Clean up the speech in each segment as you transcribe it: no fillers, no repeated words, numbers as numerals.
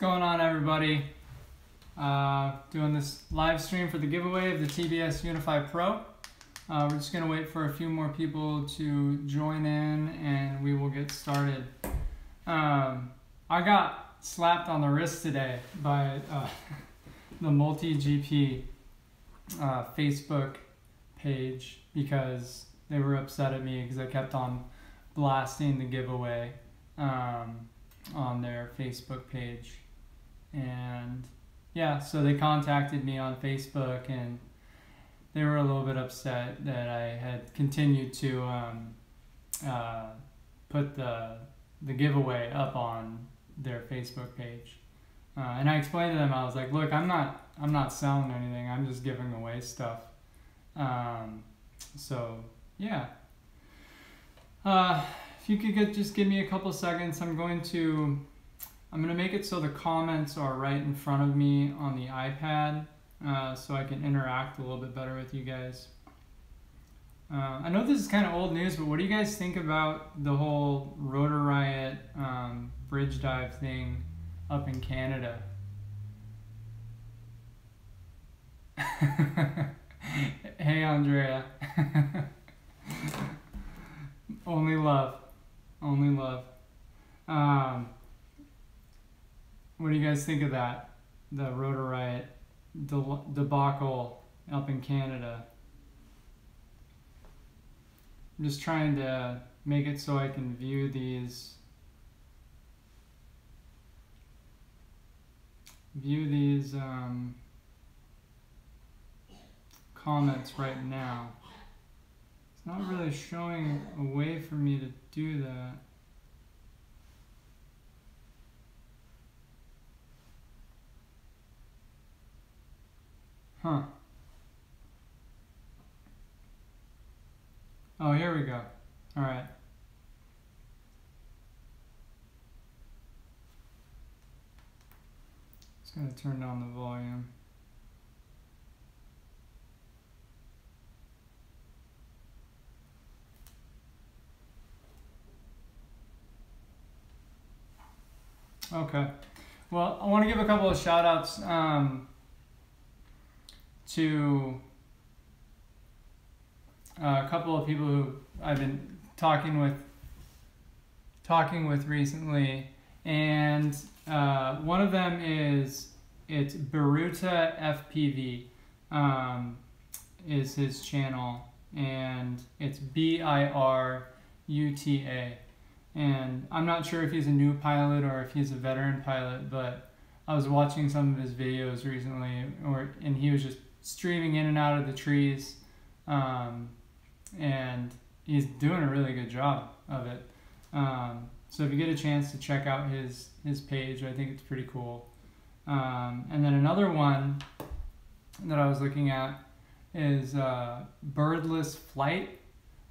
going on, everybody? Doing this live stream for the giveaway of the TBS Unify Pro. We're just going to wait for a few more people to join in and we will get started. I got slapped on the wrist today by the Multi-GP Facebook page because they were upset at me because I kept on blasting the giveaway on their Facebook page. And yeah, so they contacted me on Facebook and they were a little bit upset that I had continued to put the giveaway up on their Facebook page. And I explained to them, I was like, look, I'm not selling anything, I'm just giving away stuff. So yeah. If you could just give me a couple seconds, I'm going to make it so the comments are right in front of me on the iPad, so I can interact a little bit better with you guys. I know this is kind of old news, but what do you guys think about the whole Rotor Riot bridge dive thing up in Canada? Hey, Andrea. Only love. Only love. What do you guys think of that? The Rotor Riot debacle up in Canada. I'm just trying to make it so I can view these comments right now. It's not really showing a way for me to do that. Huh. Oh, here we go. All right. Just gonna turn down the volume. Okay. Well, I want to give a couple of shout outs to a couple of people who I've been talking with recently, and one of them it's Biruta FPV is his channel, and it's Biruta. And I'm not sure if he's a new pilot or if he's a veteran pilot, but I was watching some of his videos recently, and he was just streaming in and out of the trees, and he's doing a really good job of it. So if you get a chance to check out his page, I think it's pretty cool. And then another one that I was looking at is Birdless Flight,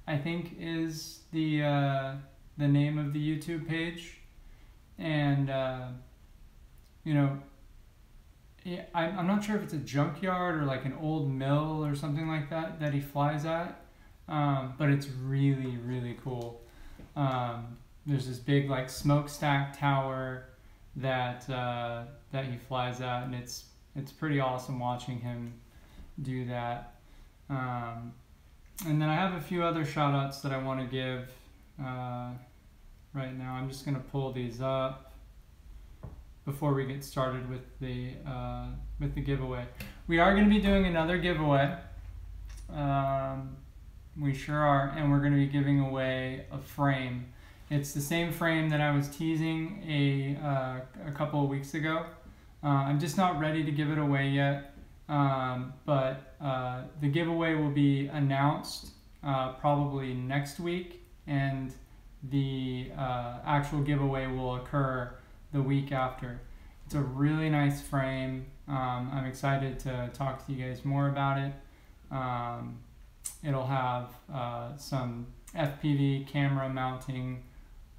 I think is the name of the YouTube page. And you know, I'm not sure if it's a junkyard or like an old mill or something like that he flies at, but it's really, really cool. There's this big like smokestack tower that he flies at, and it's pretty awesome watching him do that. And then I have a few other shout outs that I want to give right now. I'm just going to pull these up before we get started with the giveaway. We are going to be doing another giveaway. We sure are, and we're going to be giving away a frame. It's the same frame that I was teasing a couple of weeks ago. I'm just not ready to give it away yet, but the giveaway will be announced probably next week, and the actual giveaway will occur the week after. It's a really nice frame. I'm excited to talk to you guys more about it. It'll have some FPV camera mounting,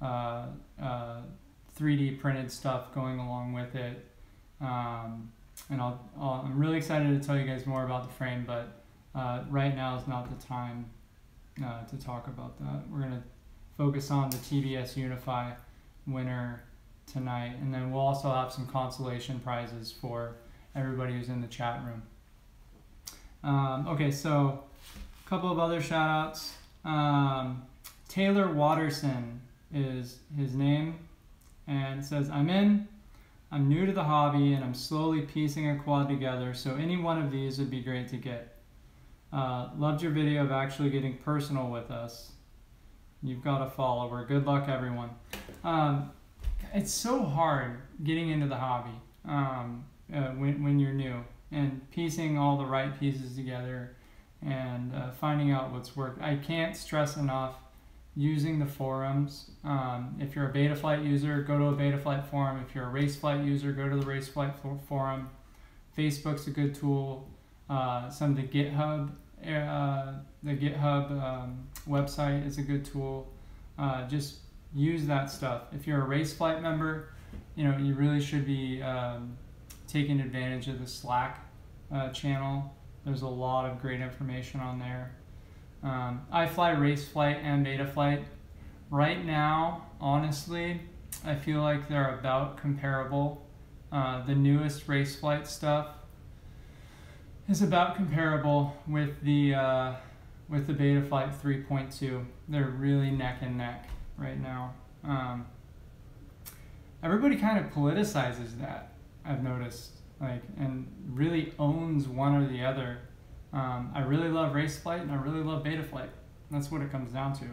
3D printed stuff going along with it. And I'm really excited to tell you guys more about the frame, but right now is not the time to talk about that. We're going to focus on the TBS Unify winner tonight, and then we'll also have some consolation prizes for everybody who's in the chat room. Okay, so a couple of other shout outs. Taylor Watterson is his name, and it says, I'm new to the hobby and I'm slowly piecing a quad together, so any one of these would be great to get. Loved your video of actually getting personal with us. You've got a follower. Good luck, everyone. It's so hard getting into the hobby when you're new, and piecing all the right pieces together and finding out what's worked. I can't stress enough using the forums. If you're a Betaflight user, go to a Betaflight forum. If you're a RaceFlight user, go to the RaceFlight forum. Facebook's a good tool. Some of the GitHub website is a good tool. Just use that stuff. If you're a RaceFlight member, you really should be taking advantage of the Slack channel. There's a lot of great information on there. I fly RaceFlight and Betaflight. Right now, honestly, I feel like they're about comparable. The newest RaceFlight stuff is about comparable with the Betaflight 3.2. They're really neck and neck right now. Everybody kind of politicizes that, I've noticed, and really owns one or the other. I really love RaceFlight and I really love Betaflight. That's what it comes down to.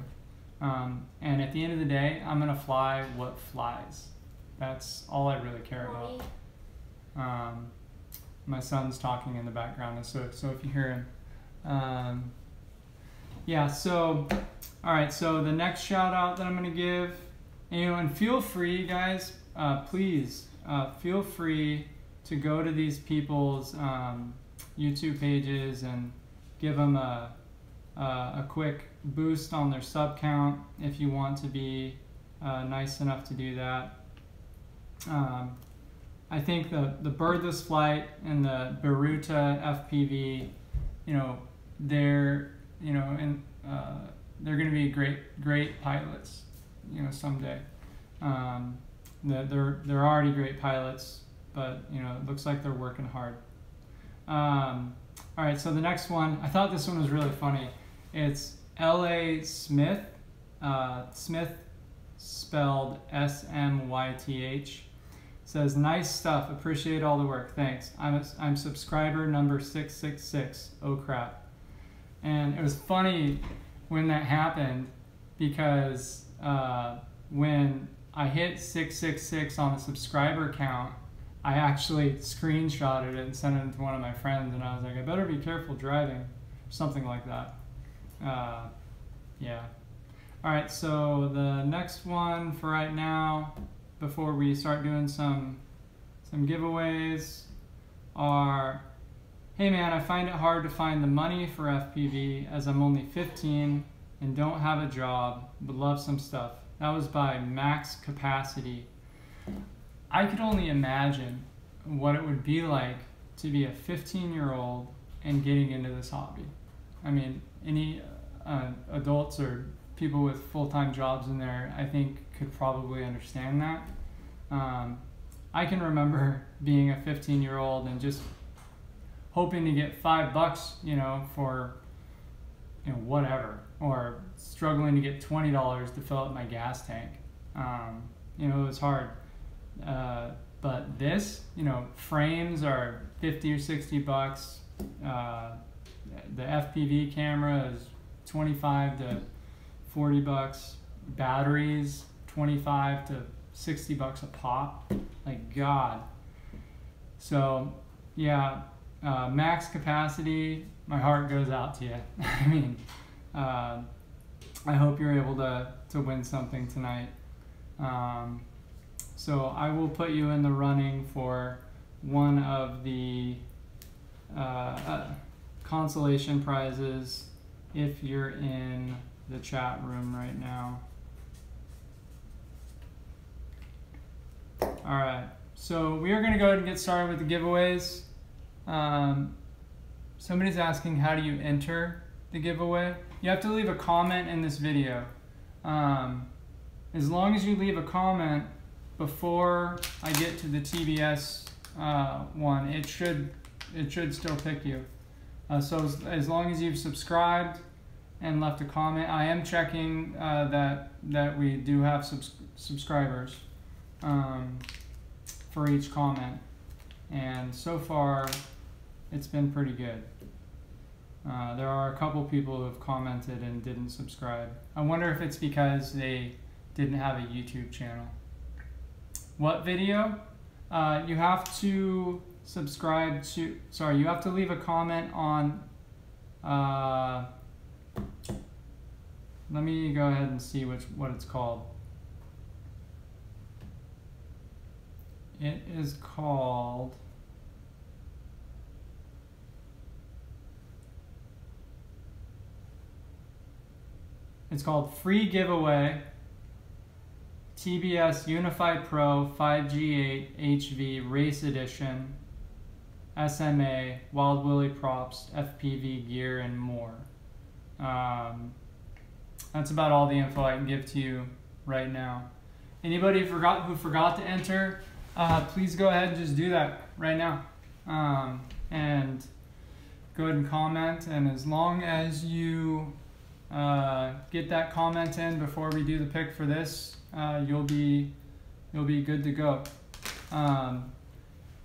And at the end of the day, I'm gonna fly what flies. That's all I really care about. My son's talking in the background, so if you hear him. Yeah, so, all right, so the next shout out that I'm gonna give, and feel free, guys, please, feel free to go to these people's YouTube pages and give them a quick boost on their sub count if you want to be nice enough to do that. I think the Birdless Flight and the Baruta FPV, they're they're going to be great pilots, someday. They're already great pilots, but it looks like they're working hard. All right, so the next one, I thought this one was really funny. It's L.A. Smith, Smith spelled S-M-Y-T-H. Says, nice stuff, appreciate all the work, thanks. I'm subscriber number 666, oh crap. And it was funny when that happened, because when I hit 666 on the subscriber count, I actually screenshotted it and sent it to one of my friends, and I was like, I better be careful driving, something like that. Yeah. All right, so the next one for right now, before we start doing some giveaways, are, hey man, I find it hard to find the money for FPV as I'm only 15 and don't have a job, but love some stuff. That was by Max Capacity. I could only imagine what it would be like to be a 15-year-old and getting into this hobby. I mean, any adults or people with full-time jobs in there, I think, could probably understand that. I can remember being a 15-year-old and just hoping to get $5, for whatever, or struggling to get $20 to fill up my gas tank. It was hard. But this, frames are 50 or 60 bucks. The FPV camera is 25 to 40 bucks. Batteries, 25 to 60 bucks a pop. Like, God. So, yeah, Max Capacity, my heart goes out to you. I mean, I hope you're able to win something tonight. So I will put you in the running for one of the consolation prizes if you're in the chat room right now. All right, so we are going to go ahead and get started with the giveaways. Somebody's asking, how do you enter the giveaway? You have to leave a comment in this video. As long as you leave a comment, before I get to the TBS one, it should still pick you. So as long as you've subscribed and left a comment, I am checking that we do have subscribers for each comment, and so far it's been pretty good. There are a couple people who have commented and didn't subscribe. I wonder if it's because they didn't have a YouTube channel. What video? You have to subscribe to, sorry, you have to leave a comment on, let me go ahead and see what it's called. It is called, Free Giveaway TBS Unify Pro 5G8 HV Race Edition SMA Wild Willy Props FPV gear and more. That's about all the info I can give to you right now. Anybody who forgot to enter, please go ahead and just do that right now, and go ahead and comment. And as long as you get that comment in before we do the pick for this, you'll be good to go.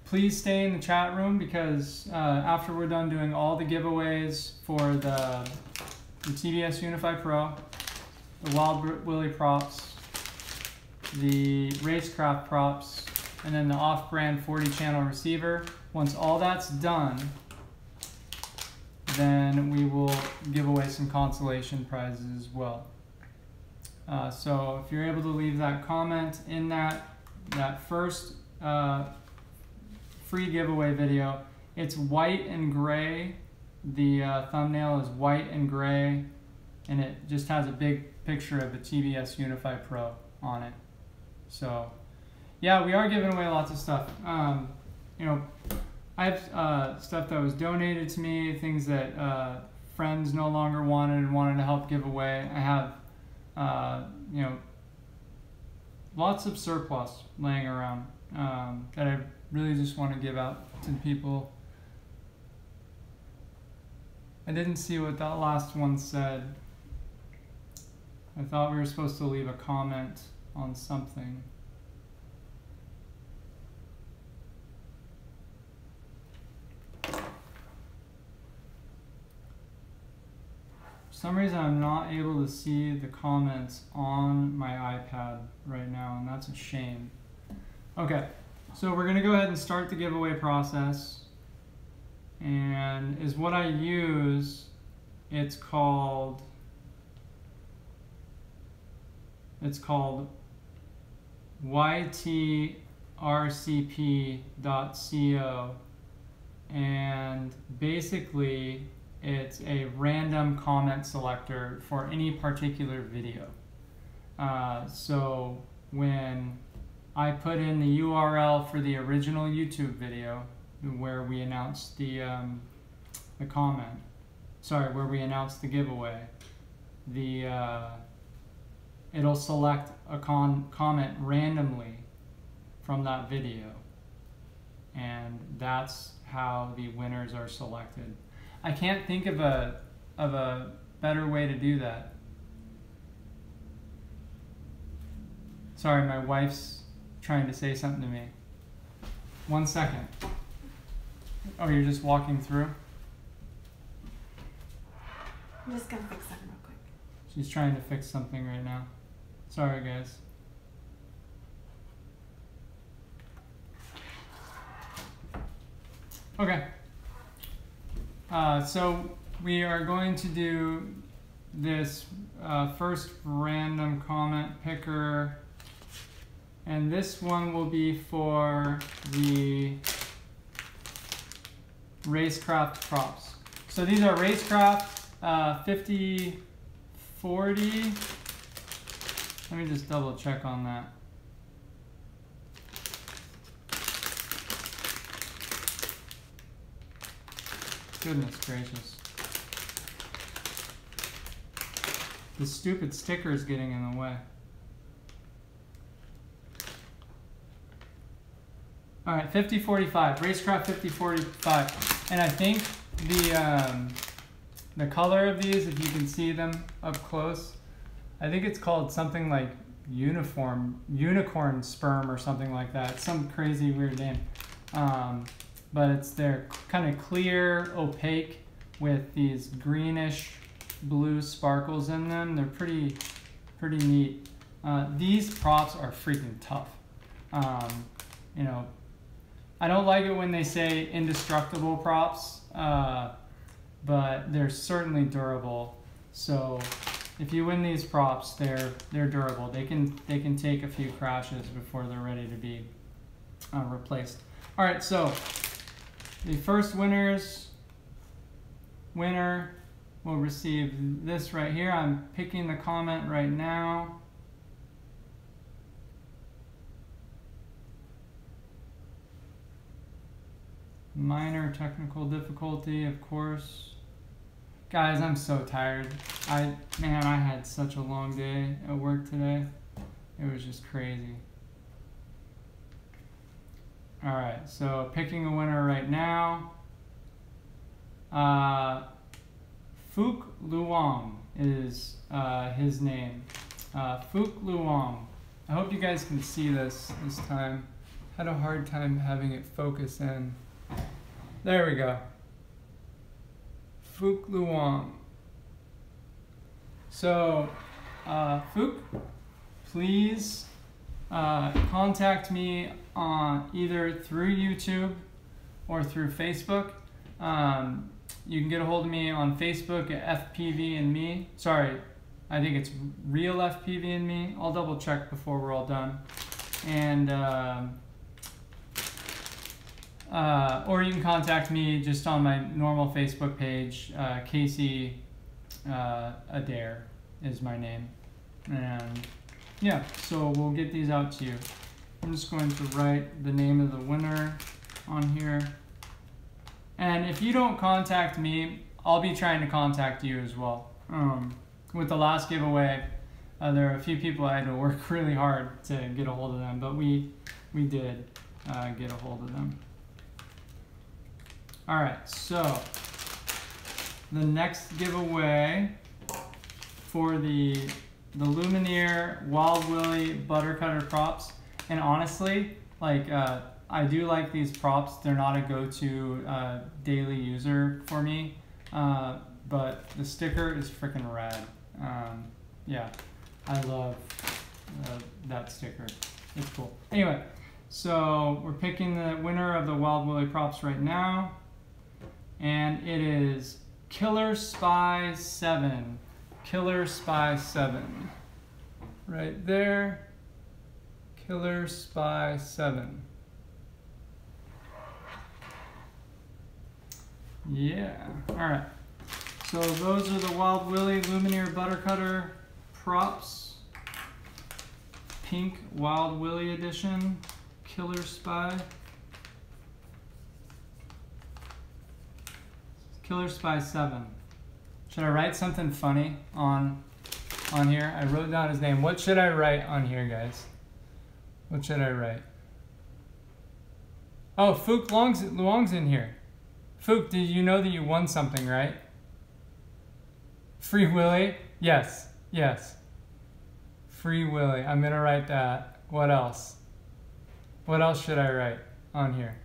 Please stay in the chat room, because after we're done doing all the giveaways for the TBS Unify Pro, the Wild Willy props, the RaceKraft props, and then the off-brand 40-channel receiver, once all that's done, then we will give away some consolation prizes as well. So if you're able to leave that comment in that first free giveaway video, it's white and gray. The thumbnail is white and gray, and it just has a big picture of the TBS Unify Pro on it. So yeah, we are giving away lots of stuff. You know, I have stuff that was donated to me, things that friends no longer wanted and wanted to help give away. I have, you know, lots of surplus laying around that I really just want to give out to people. I didn't see what that last one said. I thought we were supposed to leave a comment on something. For some reason I'm not able to see the comments on my iPad right now, and that's a shame. Okay, so we're gonna go ahead and start the giveaway process. And is what I use, it's called ytrcp.co, and basically it's a random comment selector for any particular video. So when I put in the URL for the original YouTube video where we announced the comment, sorry, where we announced the giveaway, it'll select a comment randomly from that video, and that's how the winners are selected. I can't think of a better way to do that. Sorry, my wife's trying to say something to me. 1 second. Oh, you're just walking through? I'm just gonna fix something real quick. She's trying to fix something right now. Sorry, guys. Okay. So we are going to do this first random comment picker, and this one will be for the RaceKraft props. So these are RaceKraft 5040. Let me just double check on that. Goodness gracious. The stupid sticker is getting in the way. All right, 5045, RaceKraft 5045. And I think the color of these, if you can see them up close, I think it's called something like unicorn sperm or something like that. It's some crazy weird name. But they're kind of clear, opaque with these greenish blue sparkles in them. They're pretty neat. These props are freaking tough. You know, I don't like it when they say indestructible props, but they're certainly durable. So if you win these props, they're durable. They can take a few crashes before they're ready to be replaced. All right, so the first winner will receive this right here. I'm picking the comment right now. Minor technical difficulty, of course. Guys, I'm so tired. Man, I had such a long day at work today. It was just crazy. All right, so picking a winner right now. Phuc Luong is his name. Phuc Luong. I hope you guys can see this time. Had a hard time having it focus in. There we go. Phuc Luong. So, Phuc, please contact me either through YouTube or through Facebook. You can get a hold of me on Facebook at FPV and me. Sorry, I think it's Real FPV and me. I'll double check before we're all done. And or you can contact me just on my normal Facebook page. Casey Adair is my name. And yeah, so we'll get these out to you. I'm just going to write the name of the winner on here. And if you don't contact me, I'll be trying to contact you as well. With the last giveaway, there are a few people I had to work really hard to get a hold of them, but we did get a hold of them. All right, so the next giveaway for the Lumineer Wild Willy Butter Cutter props, and honestly, like I do like these props. They're not a go-to daily user for me, but the sticker is freaking rad. Yeah, I love that sticker. It's cool. Anyway, so we're picking the winner of the Wild Willy props right now. And it is Killer Spy 7. Killer Spy 7. Right there. Killer Spy 7. Yeah. Alright. So those are the Wild Willy Lumineer Butter Cutter props. Pink Wild Willy edition. Killer Spy. Killer Spy 7. Should I write something funny on here? I wrote down his name. What should I write on here, guys? What should I write? Oh, Phuc Luong's in here. Phuc, did you know that you won something, right? Free Willy? Yes, yes. Free Willy. I'm gonna write that. What else? What else should I write on here?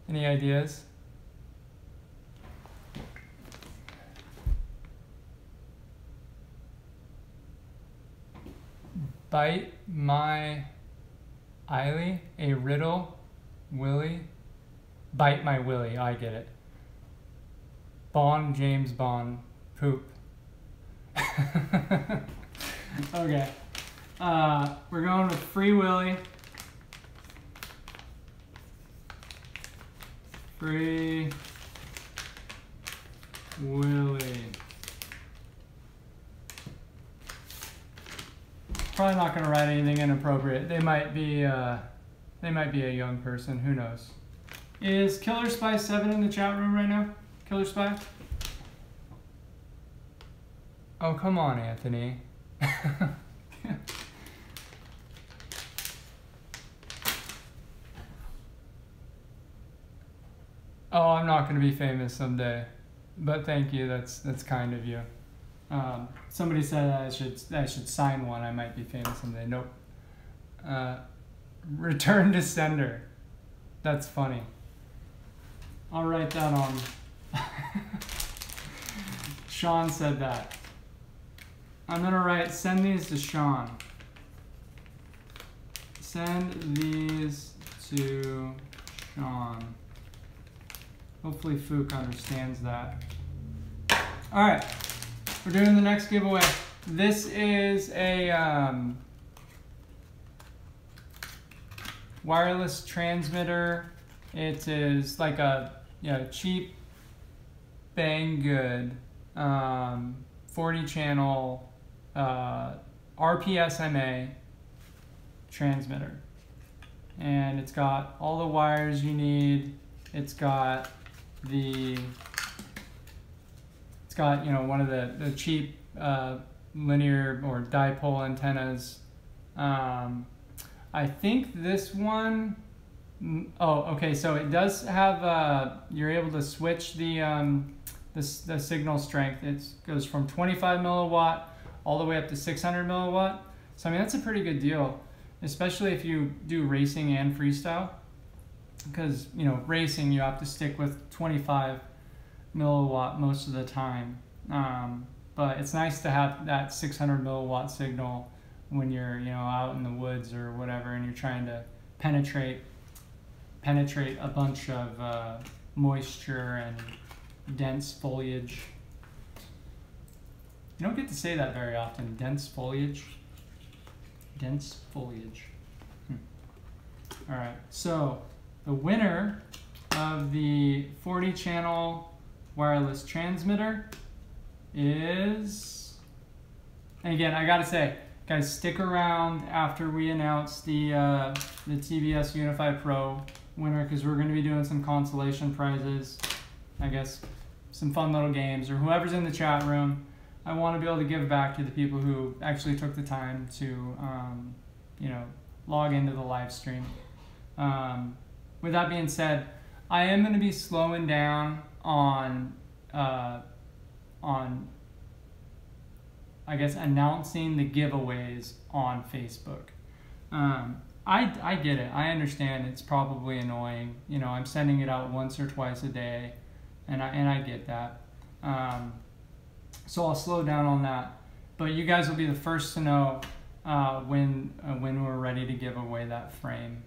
Any ideas? Bite my Eily, a riddle, Willy. Bite my Willy, I get it. Bond, James Bond, poop. Okay. We're going with Free Willy. Free Willy. Probably not going to write anything inappropriate. They might be a young person. Who knows? Is Killer Spy 7 in the chat room right now? Killer Spy? Oh, come on, Anthony. Oh, I'm not going to be famous someday, but thank you. That's kind of you. Somebody said I should sign one. I might be famous someday. Nope. Return to sender. That's funny. I'll write that on. Sean said that. I'm going to write, send these to Sean. Send these to Sean. Hopefully Fook understands that. All right, we're doing the next giveaway. This is a wireless transmitter. It is like a cheap, bang good 40 channel RPSMA transmitter, and it's got all the wires you need. It's got one of the cheap linear or dipole antennas. I think this one, okay, so it does have you're able to switch the signal strength. It goes from 25 milliwatt all the way up to 600 milliwatt. So I mean, that's a pretty good deal, especially if you do racing and freestyle, because racing you have to stick with 25 milliwatt most of the time, but it's nice to have that 600 milliwatt signal when you're out in the woods or whatever, and you're trying to penetrate a bunch of moisture and dense foliage. You don't get to say that very often. Dense foliage. Dense foliage. All right, so the winner of the 40 channel wireless transmitter is, and again, I gotta say, guys, stick around after we announce the TBS Unify Pro winner, because we're going to be doing some consolation prizes, I guess some fun little games, or whoever's in the chat room. I want to be able to give back to the people who actually took the time to log into the live stream. With that being said, I am going to be slowing down on I guess announcing the giveaways on Facebook. I get it. I understand it's probably annoying. I'm sending it out once or twice a day, and I get that. So I'll slow down on that. But you guys will be the first to know when we're ready to give away that frame.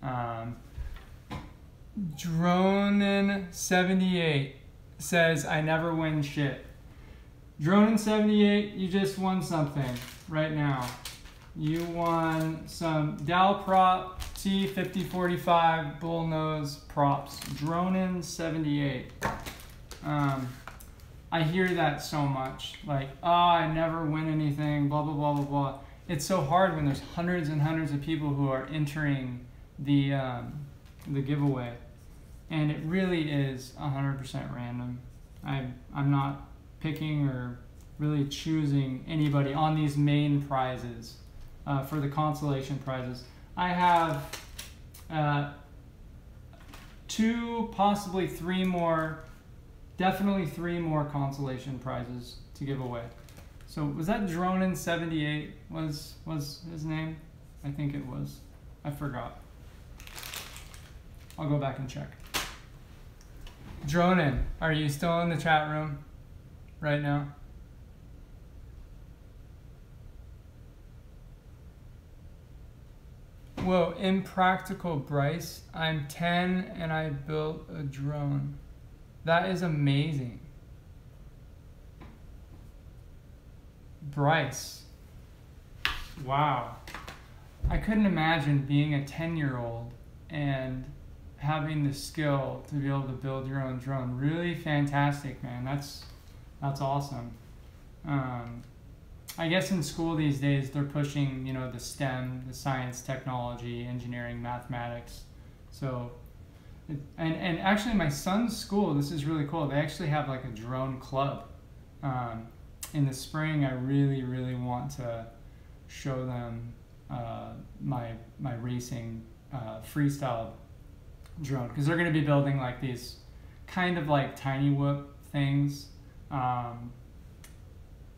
Dronin78 says, I never win shit. Dronin78, you just won something right now. You won some DALPROP T5045 bullnose props. Dronin78. I hear that so much. Like, I never win anything, blah, blah, blah, blah, blah. It's so hard when there's hundreds and hundreds of people who are entering the giveaway. And it really is 100% random. I'm not picking or really choosing anybody on these main prizes. For the consolation prizes, I have 2, possibly 3 more, definitely 3 more consolation prizes to give away. So was that Dronin78 was his name? I think it was. I forgot. I'll go back and check. Dronin, are you still in the chat room right now? Whoa, impractical Bryce. I'm 10 and I built a drone. That is amazing. Bryce. Wow. I couldn't imagine being a 10-year-old and having the skill to be able to build your own drone. Really fantastic, man. That's awesome. I guess in school these days they're pushing, the STEM, the science, technology, engineering, mathematics. So, and actually my son's school, this is really cool. They actually have like a drone club. In the spring, I really, really want to show them my racing freestyle drone, because they're going to be building like these kind of like tiny whoop things.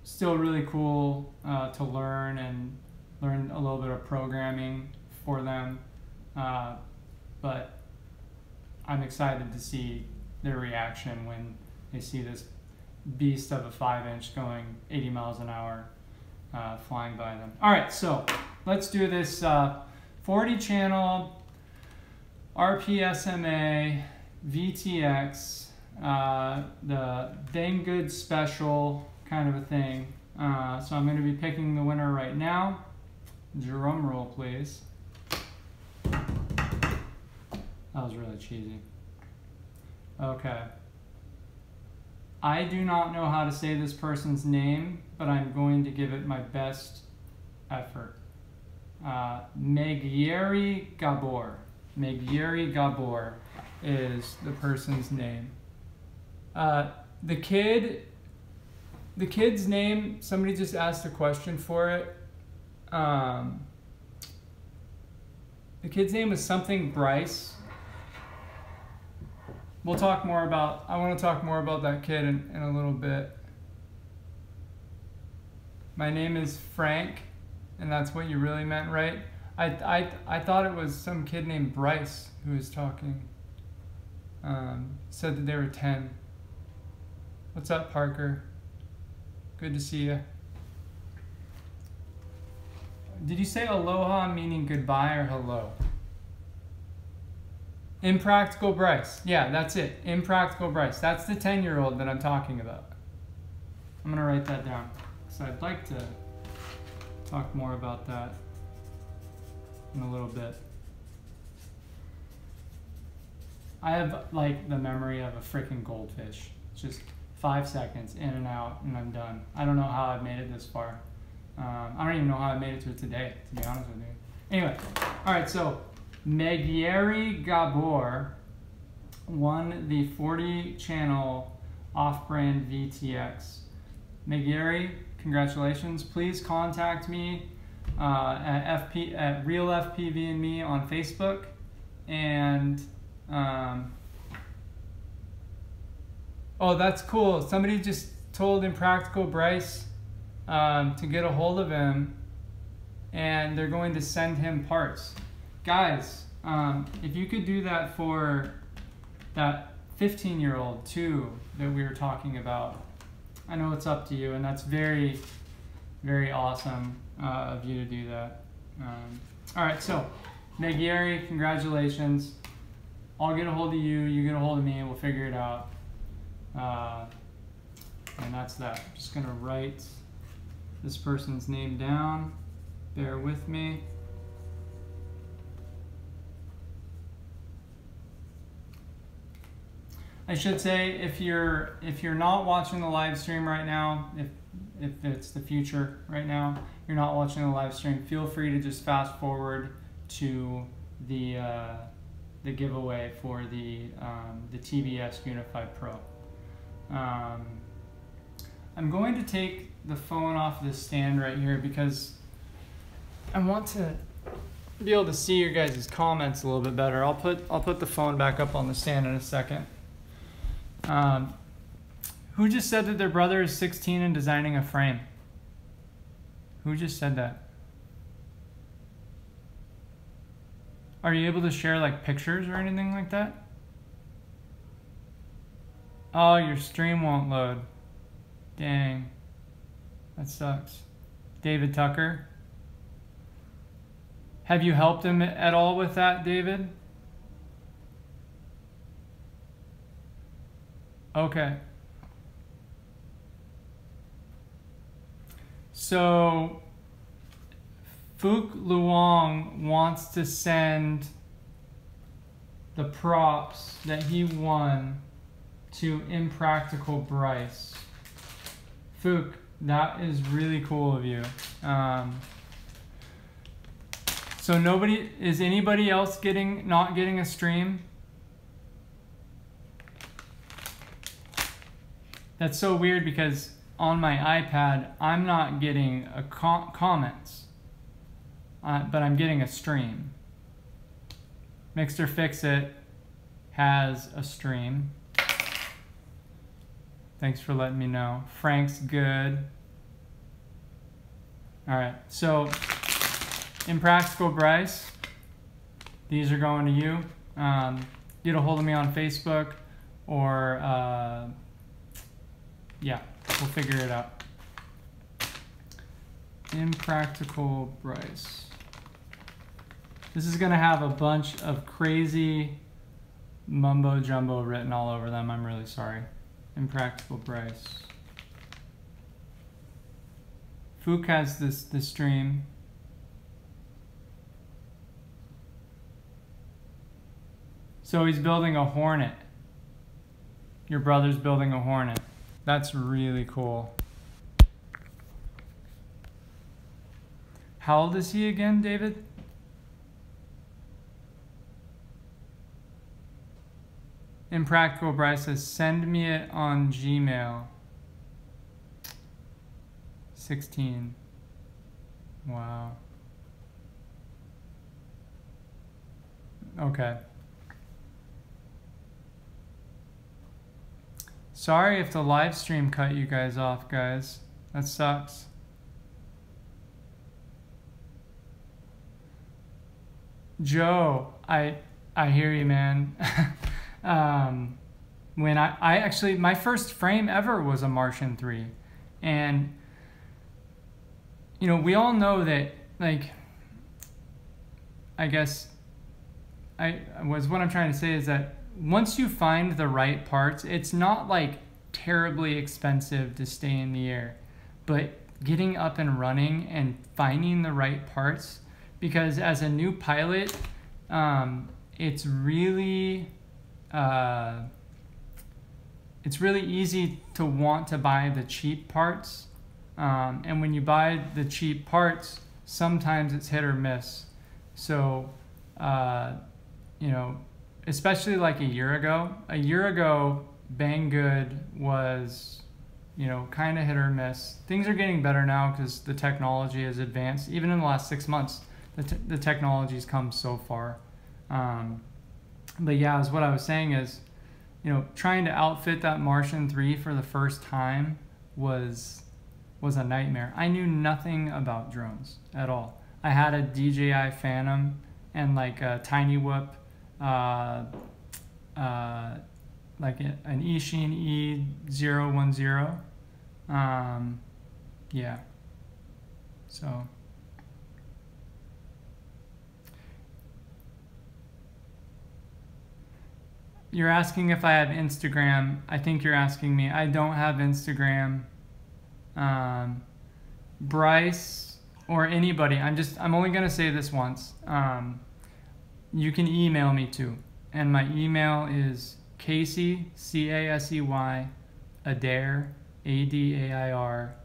Still really cool to learn and learn a little bit of programming for them. But I'm excited to see their reaction when they see this beast of a 5-inch going 80 miles an hour flying by them. All right, so let's do this 40 channel RPSMA VTX, the dang good special kind of a thing. So I'm going to be picking the winner right now. Drum roll, please. That was really cheesy. Okay. I do not know how to say this person's name, but I'm going to give it my best effort. Megyeri Gabor. Megyeri Gabor is the person's name. The kid's name, somebody just asked a question for it. The kid's name was something Bryce. We'll talk more about, I want to talk more about that kid in a little bit. My name is Frank, and that's what you really meant, right? I thought it was some kid named Bryce who was talking. Said that they were 10. What's up, Parker? Good to see you. Did you say aloha meaning goodbye or hello? Impractical Bryce. Yeah, that's it. Impractical Bryce. That's the 10-year-old that I'm talking about. I'm going to write that down because I'd like to talk more about that in a little bit. I have like the memory of a freaking goldfish. It's just 5 seconds in and out and I'm done. I don't know how I've made it this far. I don't even know how I made it to today, to be honest with you. Anyway, all right, so Megyeri Gabor won the 40 channel off-brand VTX. Megyeri, congratulations. Please contact me at Real FPV and Me on Facebook. And oh, that's cool. Somebody just told Impractical Bryce to get a hold of him, and they're going to send him parts. Guys, if you could do that for that 15-year-old too that we were talking about, I know it's up to you, and that's very, very awesome of you to do that. All right, so Megyeri, congratulations. I'll get a hold of you, you get a hold of me, and we'll figure it out. And that's that. I'm just gonna write this person's name down. Bear with me. I should say, if you're not watching the live stream right now, if it's the future right now, you're not watching the live stream, feel free to just fast forward to the giveaway for the TBS Unify Pro. I'm going to take the phone off this stand right here because I want to be able to see your guys' comments a little bit better. I'll put the phone back up on the stand in a second. Who just said that their brother is 16 and designing a frame? Who just said that? Are you able to share like pictures or anything like that? Oh, your stream won't load. Dang. That sucks. David Tucker. Have you helped him at all with that, David? Okay. So, Phuc Luong wants to send the props that he won to Impractical Bryce. Phuc, that is really cool of you. So is anybody else not getting a stream? That's so weird because on my iPad, I'm not getting comments, but I'm getting a stream. Mixer Fix It has a stream. Thanks for letting me know. Frank's good. All right, so Impractical Bryce, these are going to you. Get a hold of me on Facebook or, yeah, we'll figure it out. Impractical Bryce. This is gonna have a bunch of crazy mumbo jumbo written all over them. I'm really sorry. Impractical Bryce. Fook has this stream. So he's building a Hornet. Your brother's building a Hornet. That's really cool. How old is he again, David? Impractical Bryce says, send me it on Gmail. 16. Wow. Okay. Sorry if the live stream cut you guys off, guys. That sucks. Joe, I hear you, man. When I actually, my first frame ever was a Martian 3. And, you know, we all know that, like, I guess, what I'm trying to say is that once you find the right parts, it's not like terribly expensive to stay in the air, but getting up and running and finding the right parts, because as a new pilot, it's really easy to want to buy the cheap parts, and when you buy the cheap parts, sometimes it's hit or miss. So you know, especially like a year ago, Banggood was, you know, kind of hit or miss. Things are getting better now because the technology has advanced. Even in the last 6 months, the technology's come so far. But yeah, as what I was saying is, you know, trying to outfit that Martian 3 for the first time was a nightmare. I knew nothing about drones at all. I had a DJI Phantom and like a Tiny Whoop, like an Eachine E010. Yeah. So. You're asking if I have Instagram. I think you're asking me. I don't have Instagram. Bryce or anybody, I'm only gonna say this once. You can email me too. And my email is Casey, C-A-S-E-Y, Adair, A-D-A-I-R,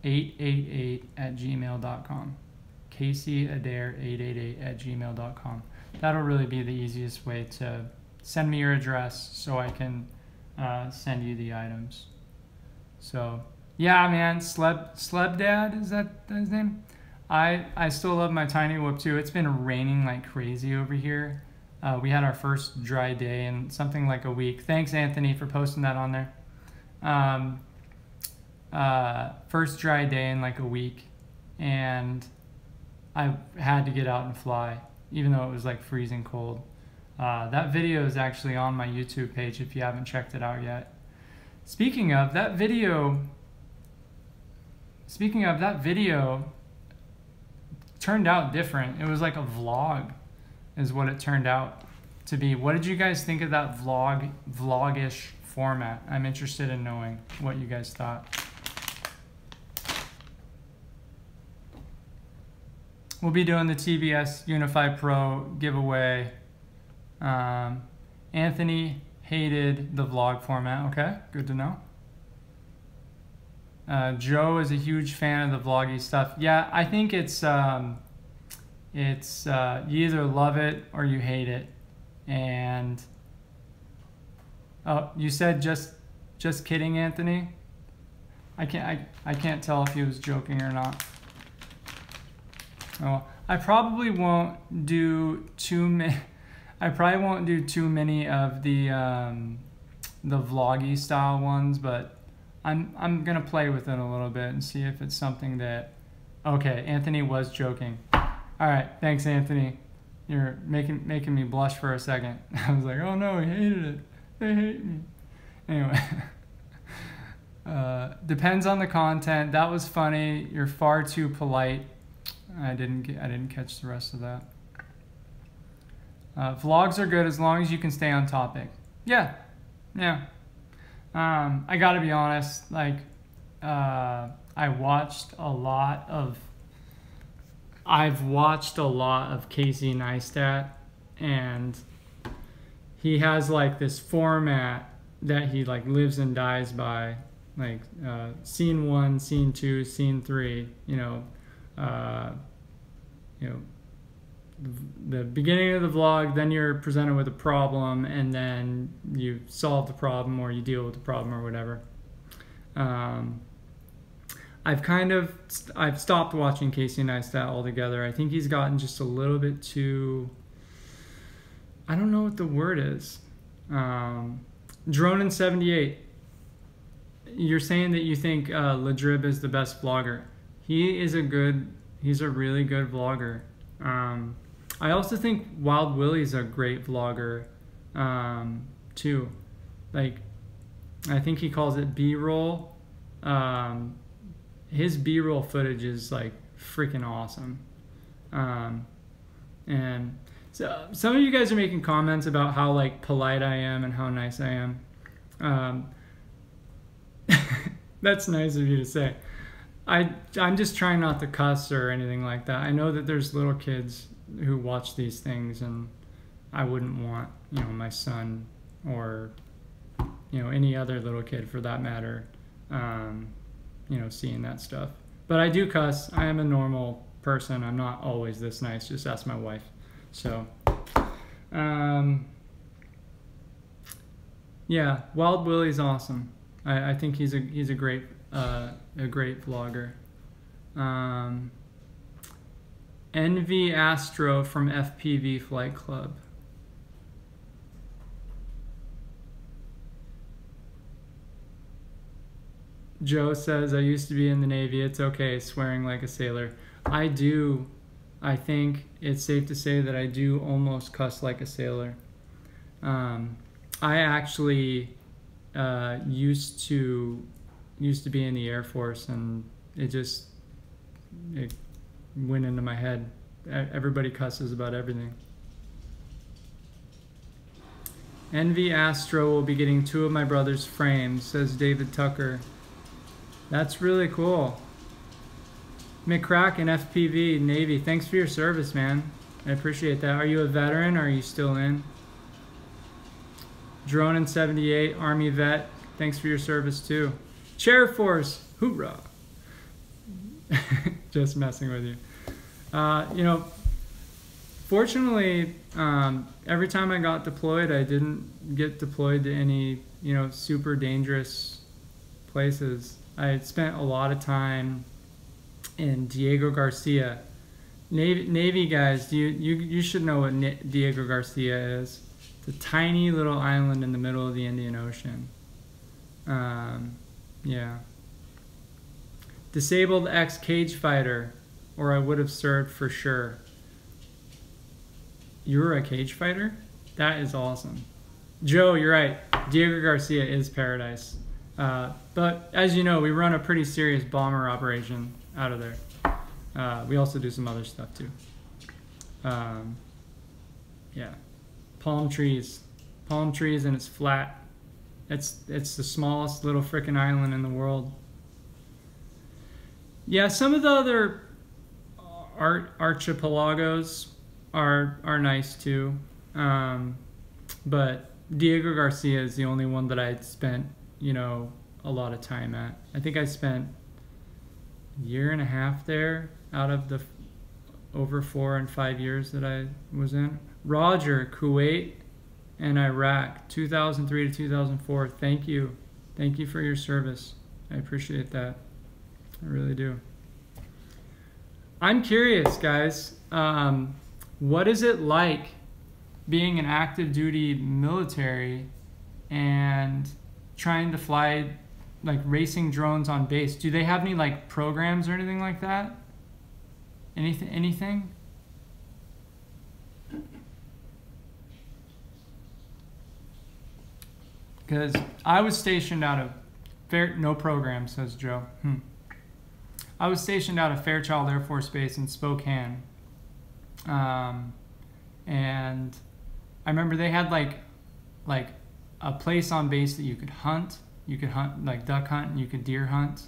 888 @gmail.com. Casey Adair 888 @gmail.com. That'll really be the easiest way to send me your address so I can send you the items. So yeah, man, Sleb Dad, is that his name? I still love my Tiny Whoop too. It's been raining like crazy over here. We had our first dry day in something like a week. Thanks, Anthony, for posting that on there. First dry day in like a week, and I had to get out and fly, even though it was like freezing cold. That video is actually on my YouTube page if you haven't checked it out yet. Speaking of that video turned out different. It was like a vlog is what it turned out to be. What did you guys think of that vlog-ish format? I'm interested in knowing what you guys thought. We'll be doing the TBS Unify Pro giveaway. Anthony hated the vlog format. Okay, good to know. Joe is a huge fan of the vloggy stuff. Yeah, I think it's you either love it or you hate it. And oh, you said just kidding, Anthony? I can't tell if he was joking or not. Oh, I probably won't do too many. I probably won't do too many of the vloggy style ones, but I'm gonna play with it a little bit and see if it's something that. Okay, Anthony was joking. All right, thanks, Anthony. You're making me blush for a second. I was like, oh no, he hated it. They hate me. Anyway, depends on the content. That was funny. You're far too polite. I didn't catch the rest of that. Vlogs are good as long as you can stay on topic. Yeah. I gotta be honest. Like, I've watched a lot of Casey Neistat, and he has like this format that he like lives and dies by, like scene 1, scene 2, scene 3. The beginning of the vlog, then you're presented with a problem, and then you solve the problem or you deal with the problem or whatever. I've stopped watching Casey Neistat altogether. I think he's gotten just a little bit too, I don't know what the word is. Dronin78, you're saying that you think Ladrib is the best vlogger. He's a really good vlogger. I also think Wild Willie's a great vlogger too. Like, I think he calls it B-roll. His B-roll footage is like freaking awesome. And so some of you guys are making comments about how like polite I am and how nice I am. That's nice of you to say. I'm just trying not to cuss or anything like that. I know that there's little kids who watch these things, and I wouldn't want, my son or, any other little kid for that matter, seeing that stuff. But I do cuss. I am a normal person. I'm not always this nice. Just ask my wife. So, yeah, Wild Willie's awesome. I think he's a great vlogger. Envy Astro from FPV Flight Club. Joe says, I used to be in the Navy. It's okay, swearing like a sailor. I think it's safe to say that I do almost cuss like a sailor. I actually used to be in the Air Force, and it went into my head. Everybody cusses about everything. Envy Astro will be getting 2 of my brother's frames, says David Tucker. That's really cool. McCracken, FPV, Navy, thanks for your service, man. I appreciate that. Are you a veteran, or are you still in? Dronin78, Army vet, thanks for your service too. Chair Force, hoorah. Just messing with you. Fortunately, every time I got deployed, I didn't get deployed to any, super dangerous places. I had spent a lot of time in Diego Garcia. Navy guys, you should know what Diego Garcia is. It's a tiny little island in the middle of the Indian Ocean. Yeah. Disabled ex-cage fighter, or I would have served for sure. You were a cage fighter? That is awesome. Joe, you're right. Diego Garcia is paradise. But as you know, we run a pretty serious bomber operation out of there. We also do some other stuff too. Yeah. Palm trees, and it's flat. It's the smallest little frickin' island in the world. Yeah, some of the other archipelagos are nice too, but Diego Garcia is the only one that I spent a lot of time at. I think I spent a year and a half there out of the over 4 and 5 years that I was in. Roger, Kuwait and Iraq, 2003 to 2004. Thank you for your service. I appreciate that. I really do. I'm curious, guys. What is it like being an active duty military and trying to fly like racing drones on base. Do they have any like programs or anything like that? Anything? Because I was stationed out of no program, says Joe. I was stationed out of Fairchild Air Force Base in Spokane. And I remember they had like a place on base that you could hunt. You could hunt, like duck hunt, and you could deer hunt.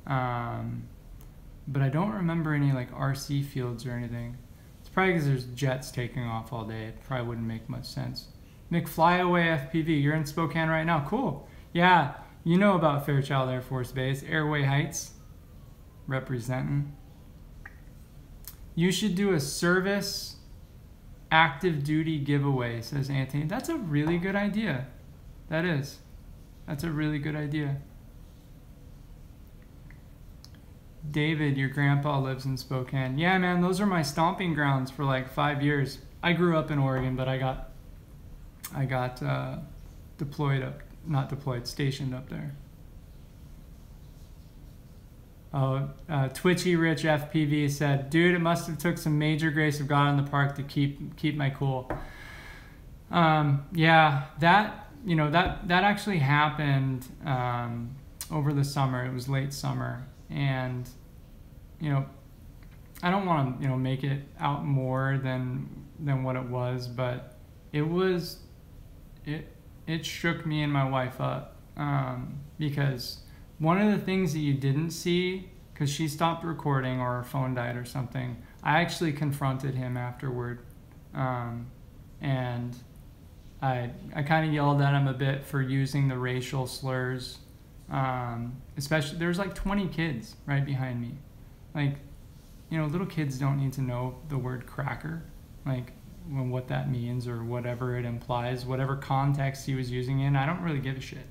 But I don't remember any like RC fields or anything. It's probably because there's jets taking off all day. It probably wouldn't make much sense. McFlyaway FPV, you're in Spokane right now. Cool. Yeah, you know about Fairchild Air Force Base. Airway Heights, representing. You should do a service active duty giveaway, says Anthony. That's a really good idea. That is. That's a really good idea. David, your grandpa lives in Spokane. Yeah, man, those are my stomping grounds for like 5 years. I grew up in Oregon, but I got stationed up there. Oh, Twitchy Rich FPV said, dude, it must have took some major grace of God in the park to keep my cool. Yeah, that actually happened over the summer. It was late summer, and I don't want to make it out more than what it was, but it shook me and my wife up, because one of the things that you didn't see, because she stopped recording or her phone died or something, I actually confronted him afterward, and I kind of yelled at him a bit for using the racial slurs, especially there's like 20 kids right behind me. Like, little kids don't need to know the word cracker, like what that means or whatever it implies, whatever context he was using in. I don't really give a shit.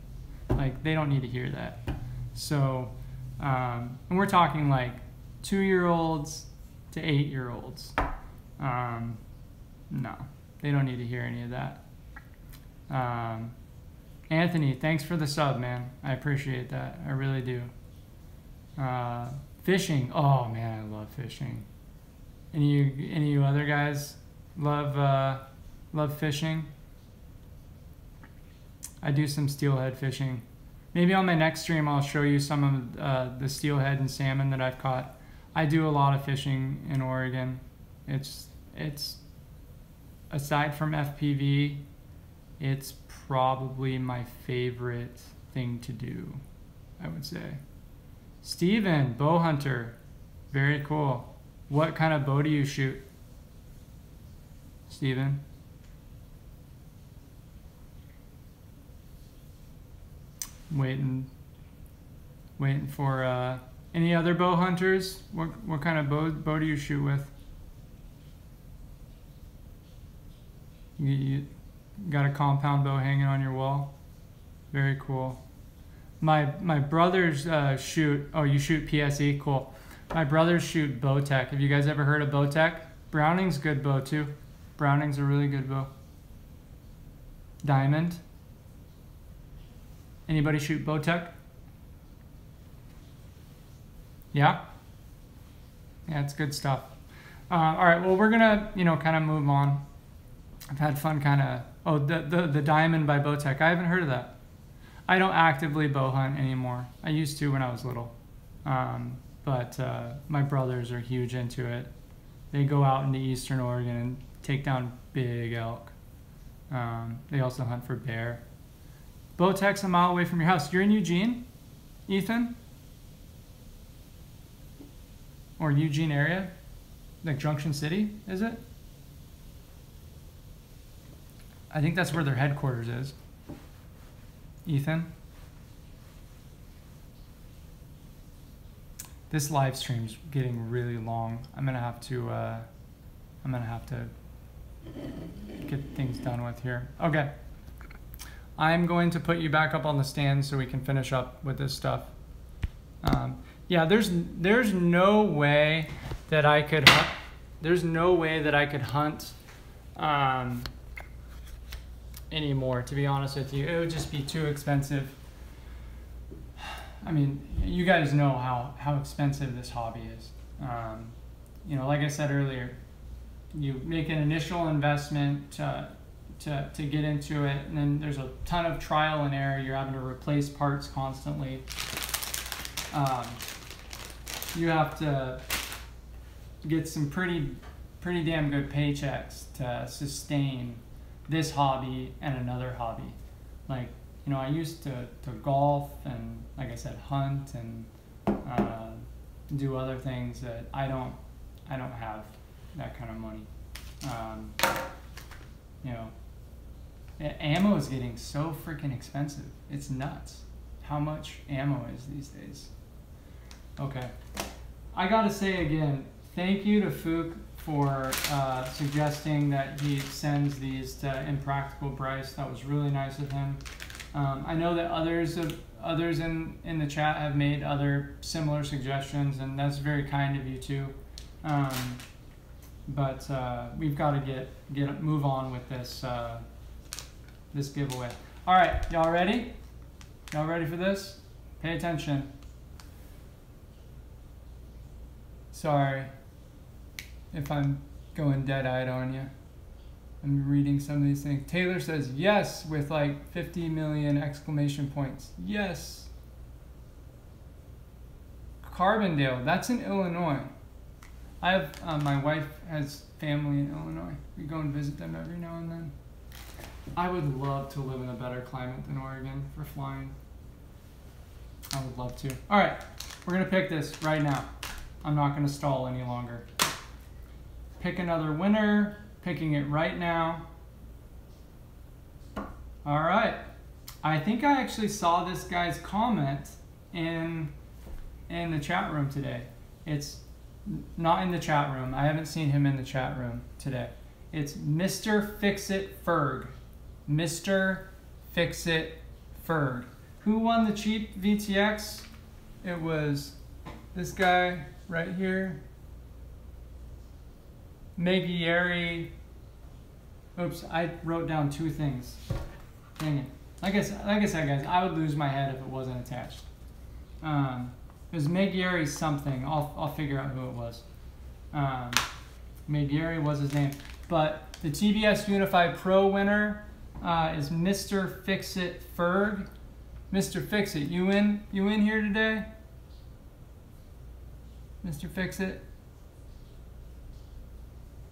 Like, they don't need to hear that. So, and we're talking like 2-year-olds to 8-year-olds. No, they don't need to hear any of that. Anthony, thanks for the sub, man. I appreciate that. I really do. Fishing. Oh man, I love fishing. Any of you other guys love fishing? I do some steelhead fishing. Maybe on my next stream I'll show you some of the steelhead and salmon that I've caught. I do a lot of fishing in Oregon. It's aside from FPV, it's probably my favorite thing to do, I would say. Steven, bow hunter. Very cool. What kind of bow do you shoot, Steven? Waiting for any other bow hunters. What kind of bow do you shoot with? You got a compound bow hanging on your wall? Very cool. My brothers shoot. Oh, you shoot PSE? Cool. My brothers shoot Bowtech. Have you guys ever heard of Bowtech? Browning's good bow too. Browning's a really good bow. Diamond. Anybody shoot Bowtech? Yeah? Yeah, it's good stuff. All right, well, we're gonna, kind of move on. I've had fun kind of, the Diamond by Bowtech. I haven't heard of that. I don't actively bow hunt anymore. I used to when I was little. But my brothers are huge into it. They go out into Eastern Oregon and take down big elk. They also hunt for bear. Bowtech's a mile away from your house. You're in Eugene, Ethan? Or Eugene area? Like Junction City, is it? I think that's where their headquarters is. Ethan? This live stream's getting really long. I'm gonna have to get things done with here. Okay. I'm going to put you back up on the stand so we can finish up with this stuff. Yeah, there's no way that I could hunt. There's no way that I could hunt anymore, to be honest with you. It would just be too expensive. I mean, you guys know how expensive this hobby is. You know, like I said earlier, you make an initial investment to get into it, and then there's a ton of trial and error. You're having to replace parts constantly. You have to get some pretty damn good paychecks to sustain this hobby and another hobby. Like, you know, I used to golf and, like I said, hunt and do other things that I don't have that kind of money. You know, ammo is getting so freaking expensive. It's nuts how much ammo is these days. Okay, I gotta say again, thank you to Fook for suggesting that he sends these to Impractical Bryce. That was really nice of him. I know that others in the chat have made other similar suggestions, and that's very kind of you too. But we've got to move on with this this giveaway. All right, y'all ready? Y'all ready for this? Pay attention. Sorry if I'm going dead-eyed on you. I'm reading some of these things. Taylor says yes with like 50 million exclamation points. Yes. Carbondale, that's in Illinois. I have, my wife has family in Illinois. We go and visit them every now and then. I would love to live in a better climate than Oregon for flying. I would love to. All right, we're gonna pick this right now. I'm not gonna stall any longer. Pick another winner. Picking it right now. All right. I think I actually saw this guy's comment in the chat room today. It's not in the chat room. I haven't seen him in the chat room today. It's Mrfixitferg. Mrfixitferg. Who won the cheap VTX? It was this guy right here. Megyeri. Oops, I wrote down two things. Dang it. Like I said, guys, I would lose my head if it wasn't attached. It was Megyeri something. I'll figure out who it was. Megyeri was his name. But the TBS Unify Pro winner is Mrfixitferg. Mr. Fixit, you in here today? Mr. Fixit?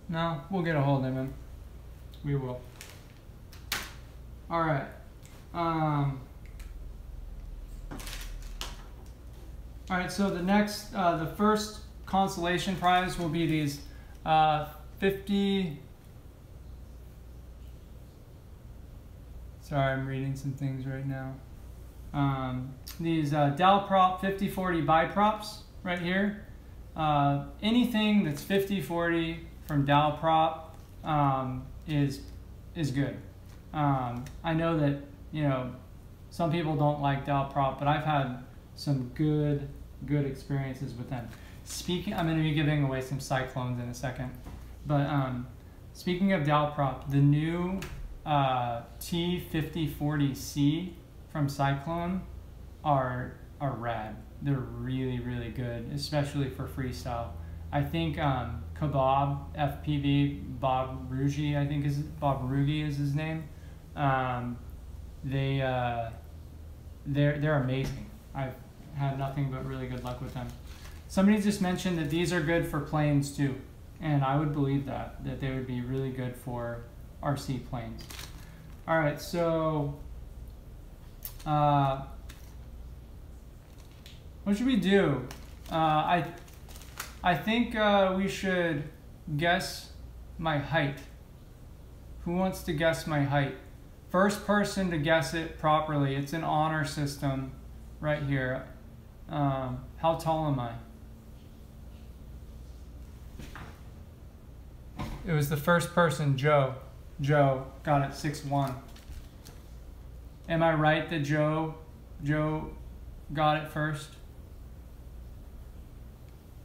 No, we'll get a hold of him. We will. All right. All right. So the next, the first consolation prize will be these 50. Sorry, I'm reading some things right now. These DALPROP 5040 Props right here. Anything that's 5040 from DALPROP is good. I know that, you know, some people don't like DALPROP, but I've had some good experiences with them. I'm going to be giving away some Cyclones in a second, but speaking of DALPROP, the new T5040C from Cyclone are rad. They're really good, especially for freestyle. I think Kebab FPV Bob Rugi, I think Bob Rugi is his name. They're amazing. I've had nothing but really good luck with them. Somebody just mentioned that these are good for planes too, and I would believe that they would be really good for RC planes. All right, so what should we do? I think we should guess my height. Who wants to guess my height? First person to guess it properly. It's an honor system right here. How tall am I? It was the first person, Joe. Joe got it 6'1". Am I right that Joe got it first?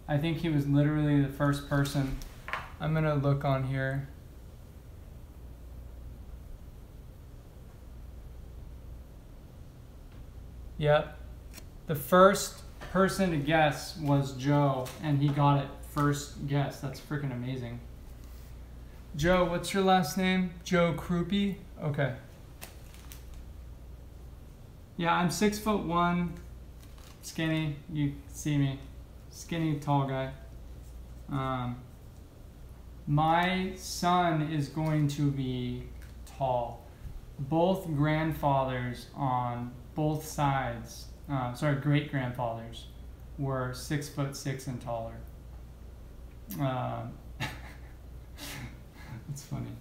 I think he was literally the first person. I'm gonna look on here. Yep, The first person to guess was Joe, and he got it first guess. That's freaking amazing. Joe, what's your last name? Joe Krupe? Okay. Yeah, I'm 6'1", skinny. You see me. Skinny, tall guy. My son is going to be tall. Both grandfathers on both sides, great grandfathers, were 6'6" and taller. That's funny.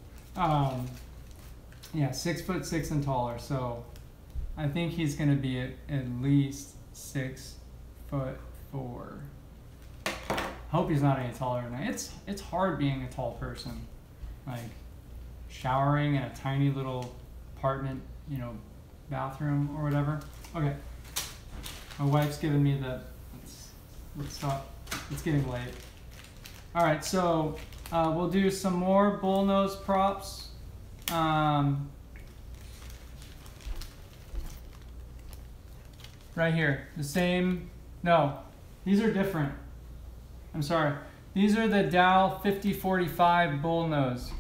Yeah, 6'6" and taller. So I think he's going to be at least 6'4". Hope he's not any taller than that. It's hard being a tall person, like showering in a tiny little apartment, bathroom or whatever. Okay, my wife's giving me the. Let's stop. It's getting late. All right, so we'll do some more bullnose props. Right here, the same. No, these are different. I'm sorry. These are the DALPROP bullnose.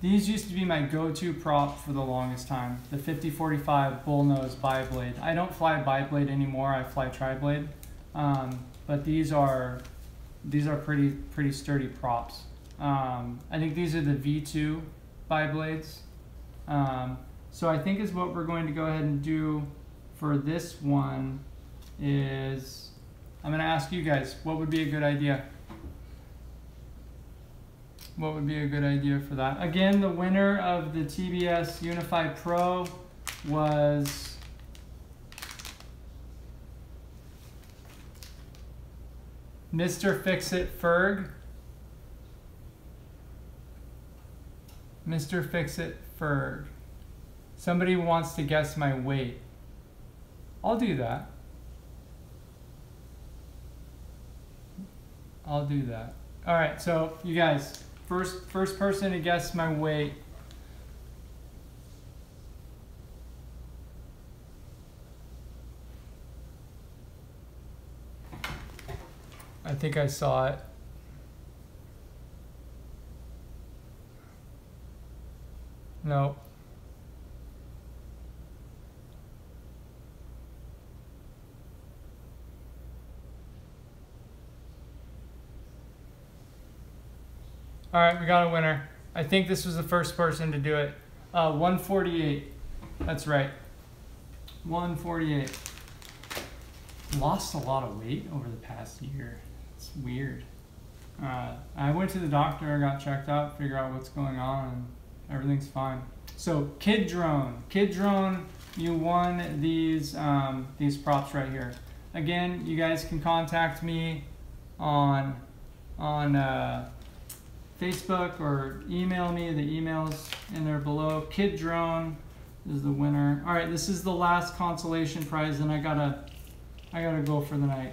These used to be my go-to prop for the longest time. The 5045 bullnose bi-blade. I don't fly bi-blade anymore. I fly tri-blade. But these are pretty sturdy props. I think these are the V2 bi-blades. So I think is what we're going to go ahead and do for this one is I'm going to ask you guys what would be a good idea. What would be a good idea for that? Again, the winner of the TBS Unify Pro was Mrfixitferg. Mrfixitferg. Somebody wants to guess my weight. I'll do that. I'll do that. All right, so you guys, first person to guess my weight. I think I saw it. No. All right, we got a winner. I think this was the first person to do it. 148. That's right. 148. Lost a lot of weight over the past year. It's weird. I went to the doctor, got checked out, figure out what's going on, and everything's fine. So Kiddrone. Kiddrone, you won these props right here. Again, you guys can contact me on Facebook or email me. The email's in there below. Kiddrone is the winner. All right, this is the last consolation prize, and I gotta go for the night.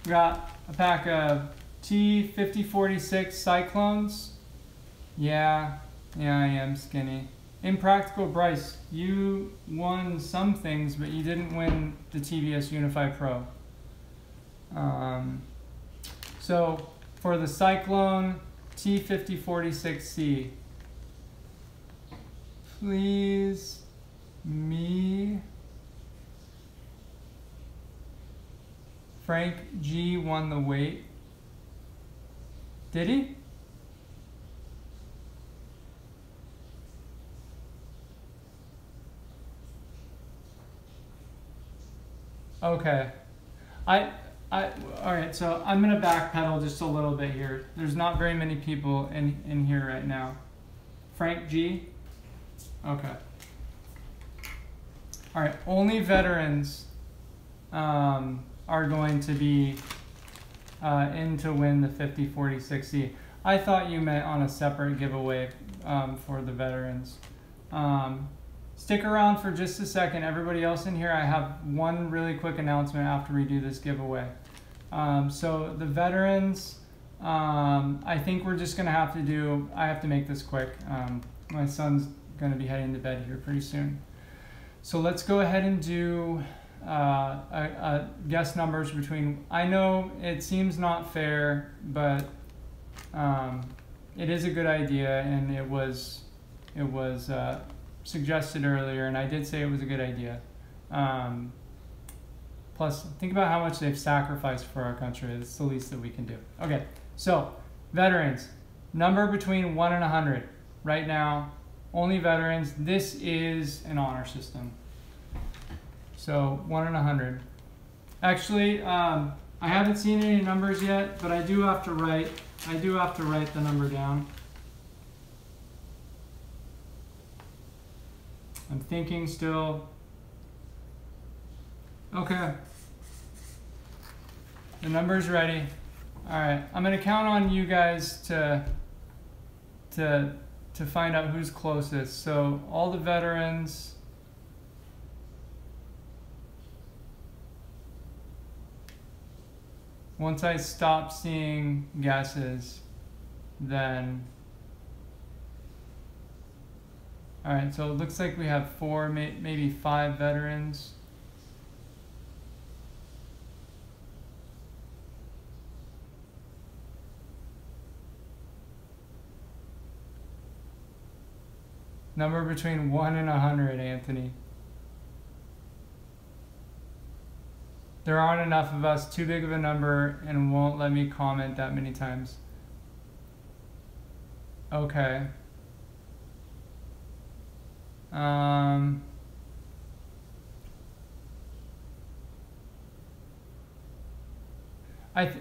We got a pack of T5046 Cyclones. Yeah, I am skinny. Impractical Bryce, you won some things, but you didn't win the TBS Unify Pro. So for the Cyclone T5046C, please me. Frank G won the weight. Did he? Okay. All right, so I'm gonna backpedal just a little bit here. There's not very many people in here right now. Frank G? Okay. All right, only veterans are going to be in to win the 5046C. I thought you meant on a separate giveaway for the veterans. Stick around for just a second. Everybody else in here, I have one really quick announcement after we do this giveaway. So the veterans, I think we're just gonna have to make this quick. My son's going to be heading to bed here pretty soon. So let's go ahead and do guess numbers between. I know it seems not fair, but it is a good idea, and it was suggested earlier, and I did say it was a good idea. Plus, think about how much they've sacrificed for our country. It's the least that we can do. Okay, so veterans, number between 1 and 100. Right now, only veterans. This is an honor system. So 1 and 100. Actually, I haven't seen any numbers yet, but I do have to write the number down. I'm thinking still. Okay. The number's ready. All right. I'm gonna count on you guys to find out who's closest. So all the veterans. Once I stop seeing guesses, then. All right. So it looks like we have 4, maybe 5 veterans. Number between 1 and 100, Anthony. There aren't enough of us, too big of a number, and won't let me comment that many times. Okay.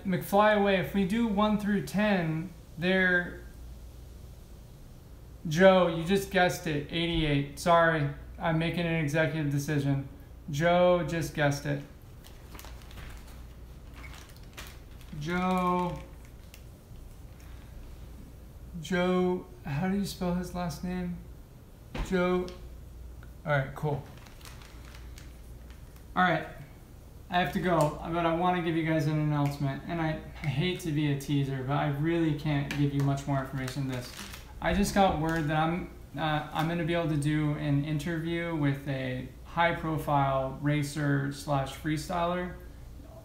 McFlyaway, if we do 1 through 10, they're... Joe, you just guessed it, 88. Sorry, I'm making an executive decision. Joe just guessed it. Joe, how do you spell his last name? Joe, all right, cool. All right, I have to go, but I want to give you guys an announcement, and I hate to be a teaser, but I really can't give you much more information than this. I just got word that I'm going to be able to do an interview with a high-profile racer / freestyler.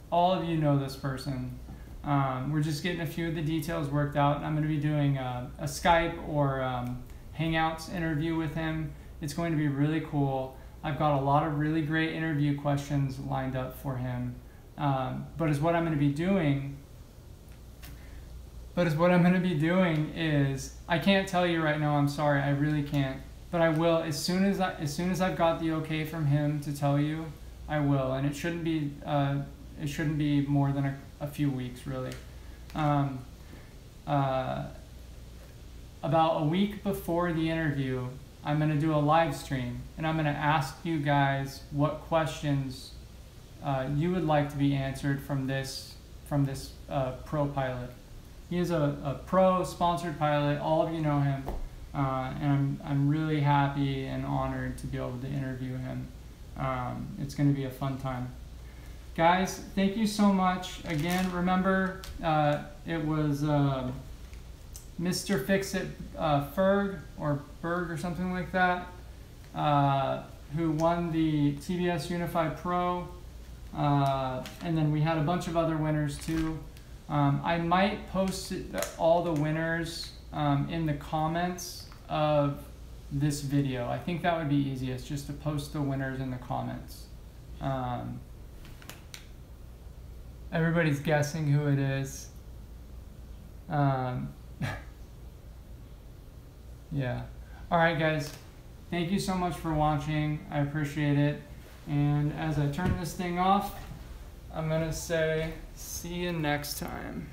All of you know this person. We're just getting a few of the details worked out. I'm going to be doing a Skype or Hangouts interview with him. It's going to be really cool. I've got a lot of really great interview questions lined up for him. But what I'm going to be doing is, I can't tell you right now, I'm sorry, I really can't. But I will, as soon as I've got the okay from him to tell you, I will. And it shouldn't be more than a few weeks, really. About a week before the interview, I'm going to do a live stream, and I'm going to ask you guys what questions you would like to be answered from this pro pilot. He is a pro sponsored pilot. All of you know him, and I'm really happy and honored to be able to interview him. It's going to be a fun time. Guys, thank you so much. Again, remember, it was Mrfixitferg or Berg or something like that, who won the TBS Unify Pro, and then we had a bunch of other winners too. I might post all the winners in the comments of this video. I think that would be easiest, just to post the winners in the comments. Everybody's guessing who it is. Yeah. All right, guys. Thank you so much for watching. I appreciate it. And as I turn this thing off, I'm going to say, see you next time.